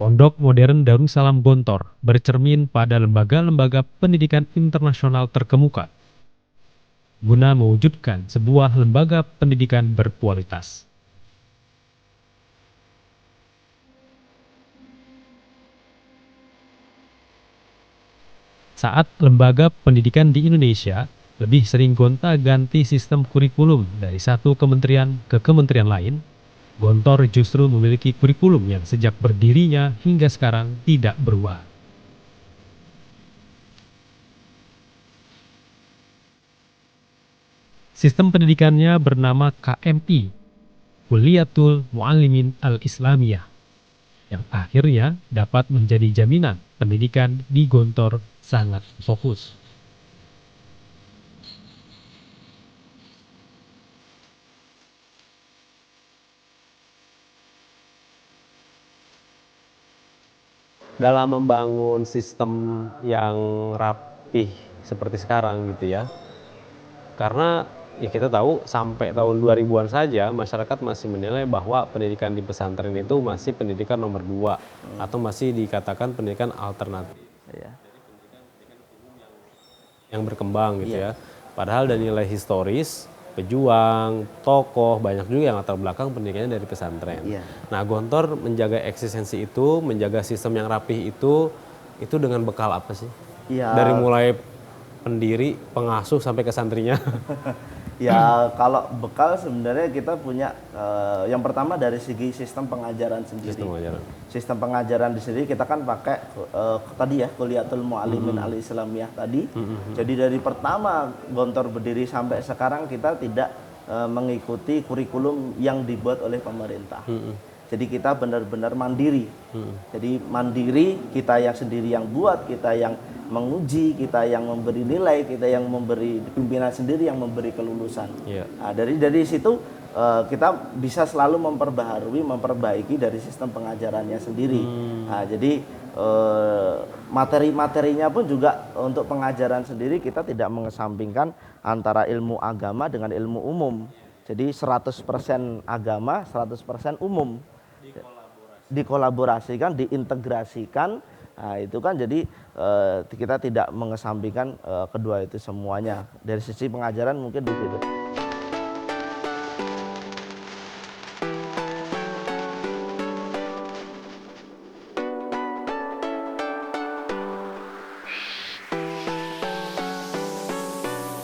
Pondok Modern Darussalam Gontor bercermin pada lembaga-lembaga pendidikan internasional terkemuka, guna mewujudkan sebuah lembaga pendidikan berkualitas. Saat lembaga pendidikan di Indonesia lebih sering gonta-ganti sistem kurikulum dari satu kementerian ke kementerian lain, Gontor justru memiliki kurikulum yang sejak berdirinya hingga sekarang tidak berubah. Sistem pendidikannya bernama KMI, Kulliyatul Muallimin Al-Islamiyah, yang akhirnya dapat menjadi jaminan pendidikan di Gontor sangat fokus. Dalam membangun sistem yang rapih seperti sekarang gitu ya, karena ya kita tahu sampai tahun 2000-an saja masyarakat masih menilai bahwa pendidikan di pesantren itu masih pendidikan nomor 2 atau masih dikatakan pendidikan alternatif yang berkembang gitu ya. Padahal dari nilai historis, pejuang, tokoh, banyak juga yang latar belakang pendidikannya dari pesantren. Nah, Gontor menjaga eksistensi itu, menjaga sistem yang rapih itu dengan bekal apa sih? Dari mulai pendiri, pengasuh sampai ke santrinya. Ya, kalau bekal sebenarnya kita punya yang pertama dari segi sistem pengajaran sendiri. Sistem pengajaran di sini kita kan pakai tadi ya Kulliyatul Muallimin Al-Islamiyah tadi. Jadi dari pertama Gontor berdiri sampai sekarang kita tidak mengikuti kurikulum yang dibuat oleh pemerintah. Jadi kita benar-benar mandiri. Jadi mandiri, kita yang sendiri yang buat, kita yang menguji, kita yang memberi nilai, kita yang memberi pimpinan sendiri yang memberi kelulusan. Nah, dari situ kita bisa selalu memperbaharui, memperbaiki dari sistem pengajarannya sendiri. Nah, jadi materi-materinya pun juga untuk pengajaran sendiri kita tidak mengesampingkan antara ilmu agama dengan ilmu umum. Jadi 100% agama, 100% umum. Dikolaborasikan, diintegrasikan. Nah, itu kan jadi kita tidak mengesampingkan kedua itu semuanya. Dari sisi pengajaran mungkin di situ.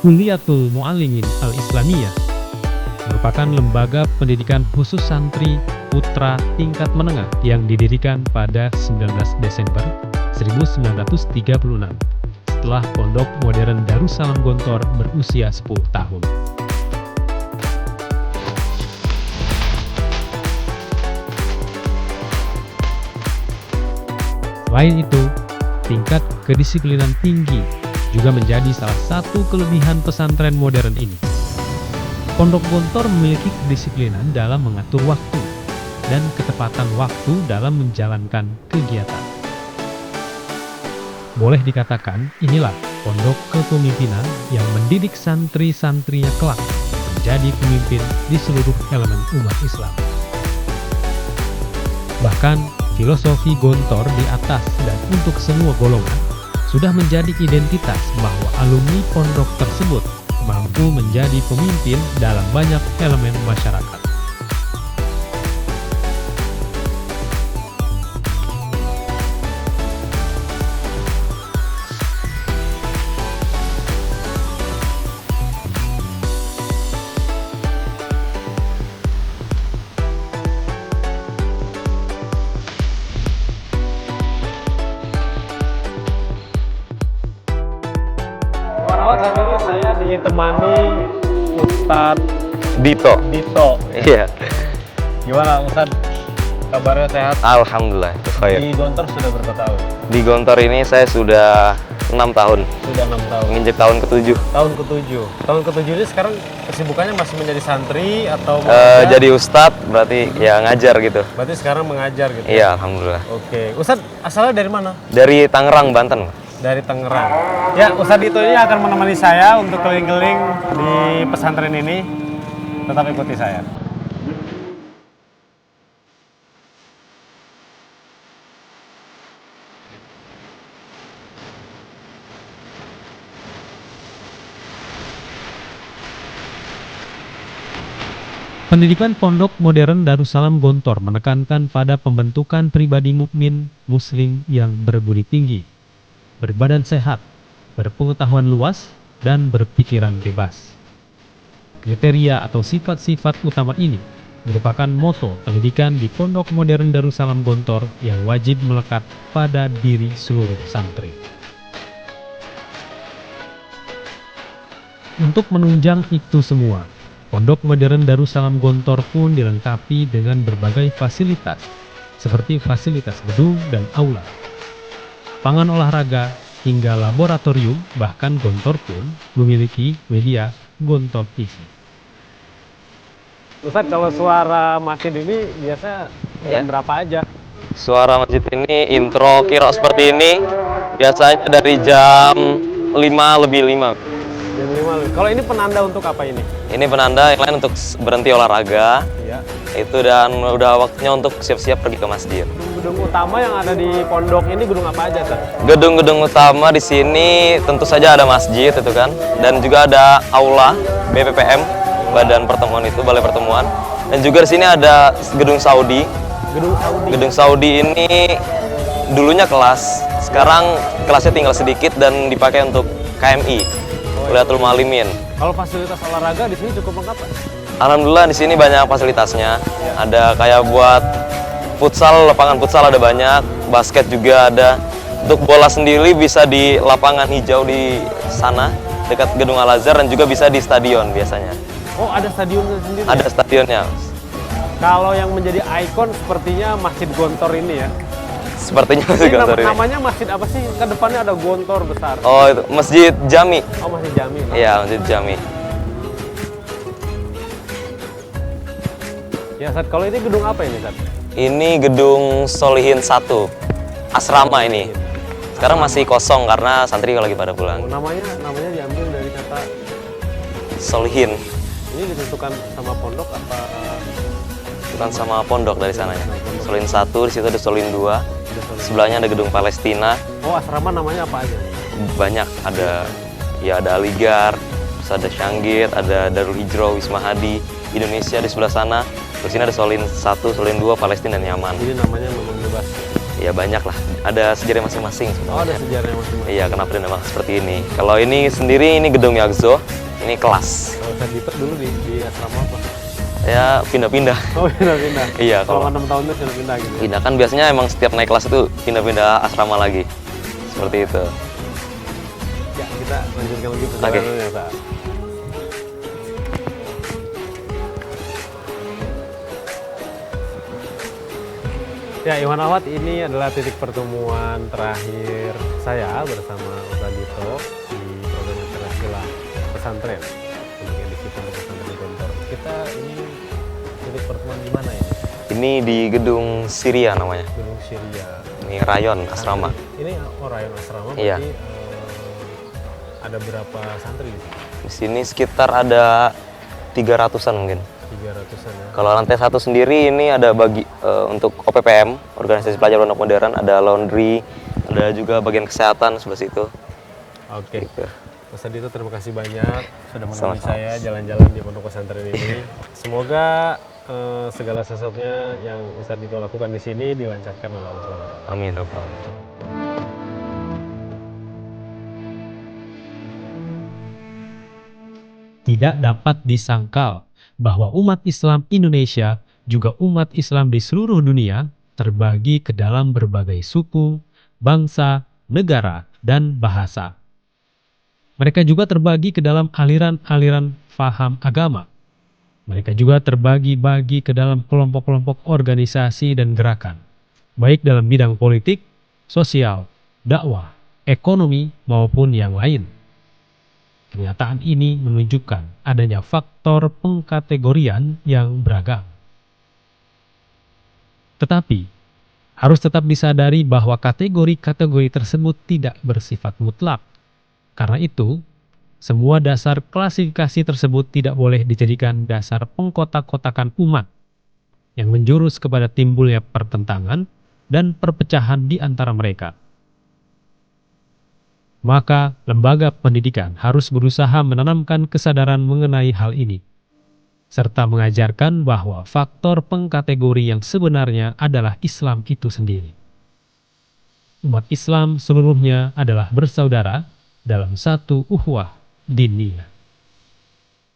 Kulliyatul Muallimin Al-Islamiyah merupakan lembaga pendidikan khusus santri putra tingkat menengah yang didirikan pada 19 Desember 1936 setelah Pondok Modern Darussalam Gontor berusia 10 tahun. Selain itu, tingkat kedisiplinan tinggi juga menjadi salah satu kelebihan pesantren modern ini. Pondok Gontor memiliki kedisiplinan dalam mengatur waktu dan ketepatan waktu dalam menjalankan kegiatan. Boleh dikatakan inilah pondok kepemimpinan yang mendidik santri-santrinya kelak menjadi pemimpin di seluruh elemen umat Islam. Bahkan filosofi Gontor di atas dan untuk semua golongan sudah menjadi identitas bahwa alumni pondok tersebut mampu menjadi pemimpin dalam banyak elemen masyarakat. Saat ini saya ditemani Ustadz Dito. Iya. Gimana Ustadz? Kabarnya sehat? Alhamdulillah. Khair. Di Gontor sudah berapa tahun? Di Gontor ini saya sudah 6 tahun. Sudah 6 tahun. Menginjak tahun ke-7. Tahun ke-7. Tahun ke-7 ini sekarang kesibukannya masih menjadi santri atau jadi ustadz berarti ya ngajar gitu. Berarti sekarang mengajar gitu. Iya, alhamdulillah. Oke. Ustadz asalnya dari mana? Dari Tangerang, Banten. Dari Tangerang. Ya, Ustadz Dito ini akan menemani saya untuk keliling-keliling di pesantren ini. Tetap ikuti saya. Pendidikan Pondok Modern Darussalam Gontor menekankan pada pembentukan pribadi mukmin muslim yang berbudi tinggi, berbadan sehat, berpengetahuan luas, dan berpikiran bebas. Kriteria atau sifat-sifat utama ini merupakan moto pendidikan di Pondok Modern Darussalam Gontor yang wajib melekat pada diri seluruh santri. Untuk menunjang itu semua, Pondok Modern Darussalam Gontor pun dilengkapi dengan berbagai fasilitas, seperti fasilitas gedung dan aula, pangan olahraga, hingga laboratorium. Bahkan Gontor pun memiliki media Gontor TV. Ustadz, kalau suara masjid ini biasa jam berapa aja? Suara masjid ini intro kira seperti ini biasanya dari jam 5 lebih 5. Jam 5. Kalau ini penanda untuk apa ini? Ini penanda yang lain untuk berhenti olahraga. Iya. Itu dan udah waktunya untuk siap-siap pergi ke masjid. Gedung utama yang ada di pondok ini gedung apa aja, Ustaz? Gedung-gedung utama di sini tentu saja ada masjid itu kan, dan juga ada aula BPPM, Badan Pertemuan itu, Balai Pertemuan. Dan juga di sini ada gedung Saudi. Gedung Saudi. Gedung Saudi ini dulunya kelas, sekarang kelasnya tinggal sedikit dan dipakai untuk KMI. Kuliatul Muallimin. Kalau fasilitas olahraga di sini cukup lengkap, Pak? Alhamdulillah di sini banyak fasilitasnya. Ada kayak buat futsal, lapangan futsal ada banyak, basket juga ada. Untuk bola sendiri bisa di lapangan hijau di sana dekat Gedung Al-Azhar, dan juga bisa di stadion biasanya. Oh, ada stadion sendiri? Ada stadionnya. Kalau yang menjadi ikon sepertinya Masjid Gontor ini ya. Sepertinya Ini Masjid Gontor ini. namanya masjid apa sih? Kan depannya ada Gontor besar. Oh, itu Masjid Jami. Oh, Masjid Jami. Iya, Masjid Jami. Ya, Ustaz, kalau ini gedung apa ini, Ustaz? Ini gedung Solihin 1. Asrama ini. Sekarang masih kosong karena santri lagi pada Oh, pulang. namanya diambil dari kata Solihin. ini ditentukan sama pondok apa? Bukan sama pondok dari sananya. Solihin 1, di situ ada Solihin 2. Sebelahnya ada gedung Palestina. Oh, asrama namanya apa aja? Banyak, ada Aligar, terus ada Syanggit, ada Darul Hijrah, Wisma Hadi, Indonesia di sebelah sana. Terus sini ada Solihin 1, Solihin 2, Palestina dan Yaman. Jadi namanya memang bebas. Ya banyak lah, ada sejarah masing-masing Oh, ada sebenarnya. sejarahnya masing-masing. Iya, kenapa dinamakan seperti ini? Kalau ini sendiri ini gedung Yakzo, ini kelas. Kalau Ustaz Dipet dulu di asrama apa? Ya pindah-pindah. Oh, pindah-pindah. Iya, Kalau kalau 6 tahun itu pindah-pindah gitu. pindah kan biasanya emang setiap naik kelas itu pindah-pindah asrama lagi. Seperti itu. Ya, kita lanjutkan lagi Oke. perjalanannya, Pak. Ya, Iwan Ahwat, ini adalah titik pertemuan terakhir saya bersama Ustaz Dito di program acara Sila Pesantren untuk edisi Pondok Pesantren Gontor. Kita ini titik pertemuan di mana ya? Ini di gedung Syria namanya. Gunung Syria. Ini rayon asrama. Ini rayon asrama, Iya. berarti ada berapa santri di sini? Di sini sekitar ada 300-an mungkin. 300-an ya. Kalau lantai 1 sendiri ini ada bagi untuk OPPM, Organisasi Pelajar Pondok Modern, ada laundry, ada juga bagian kesehatan sebelah situ. Oke. Gitu. Ustaz Dito, terima kasih banyak sudah menemani Sama-sama. saya jalan-jalan di Pondok Pesantren ini. Semoga segala sesuatunya yang Ustaz Dito lakukan di sini dilancarkan oleh Allah SWT. Amin. Ya Rabbal. Tidak dapat disangkal bahwa umat Islam Indonesia juga umat Islam di seluruh dunia terbagi ke dalam berbagai suku, bangsa, negara, dan bahasa. Mereka juga terbagi ke dalam aliran-aliran faham agama. Mereka juga terbagi-bagi ke dalam kelompok-kelompok organisasi dan gerakan, baik dalam bidang politik, sosial, dakwah, ekonomi, maupun yang lain. Kenyataan ini menunjukkan adanya faktor pengkategorian yang beragam. Tetapi, harus tetap disadari bahwa kategori-kategori tersebut tidak bersifat mutlak. Karena itu, semua dasar klasifikasi tersebut tidak boleh dijadikan dasar pengkotak-kotakan umat yang menjurus kepada timbulnya pertentangan dan perpecahan di antara mereka. Maka, lembaga pendidikan harus berusaha menanamkan kesadaran mengenai hal ini. serta mengajarkan bahwa faktor pengkategori yang sebenarnya adalah Islam itu sendiri. Umat Islam seluruhnya adalah bersaudara dalam satu ukhuwah diniyah.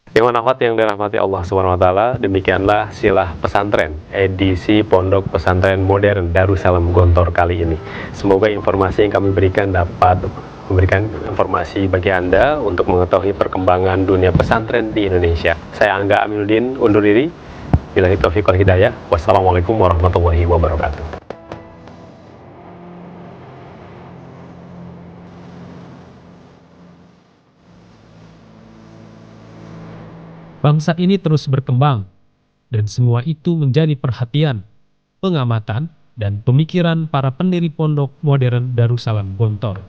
Ikhwan akhwat yang dirahmati Allah Subhanahu wa taala, demikianlah Silah Pesantren edisi Pondok Pesantren Modern Darussalam Gontor kali ini. Semoga informasi yang kami berikan dapat memberikan informasi bagi Anda untuk mengetahui perkembangan dunia pesantren di Indonesia. Saya Angga Aminuddin undur diri. Billahi taufiq wal hidayah. Wassalamualaikum warahmatullahi wabarakatuh. Bangsa ini terus berkembang, dan semua itu menjadi perhatian, pengamatan, dan pemikiran para pendiri Pondok Modern Darussalam Gontor.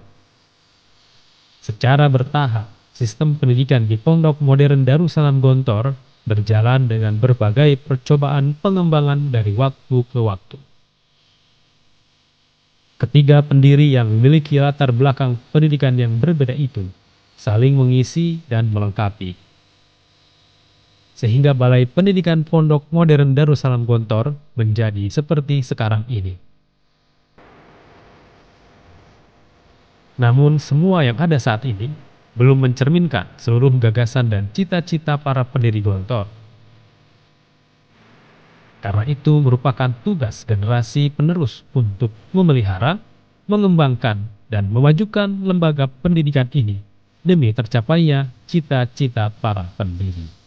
Secara bertahap, sistem pendidikan di Pondok Modern Darussalam Gontor berjalan dengan berbagai percobaan pengembangan dari waktu ke waktu. Ketiga pendiri yang memiliki latar belakang pendidikan yang berbeda itu saling mengisi dan melengkapi, sehingga Balai Pendidikan Pondok Modern Darussalam Gontor menjadi seperti sekarang ini. Namun semua yang ada saat ini belum mencerminkan seluruh gagasan dan cita-cita para pendiri Gontor. Karena itu merupakan tugas generasi penerus untuk memelihara, mengembangkan, dan memajukan lembaga pendidikan ini demi tercapainya cita-cita para pendiri.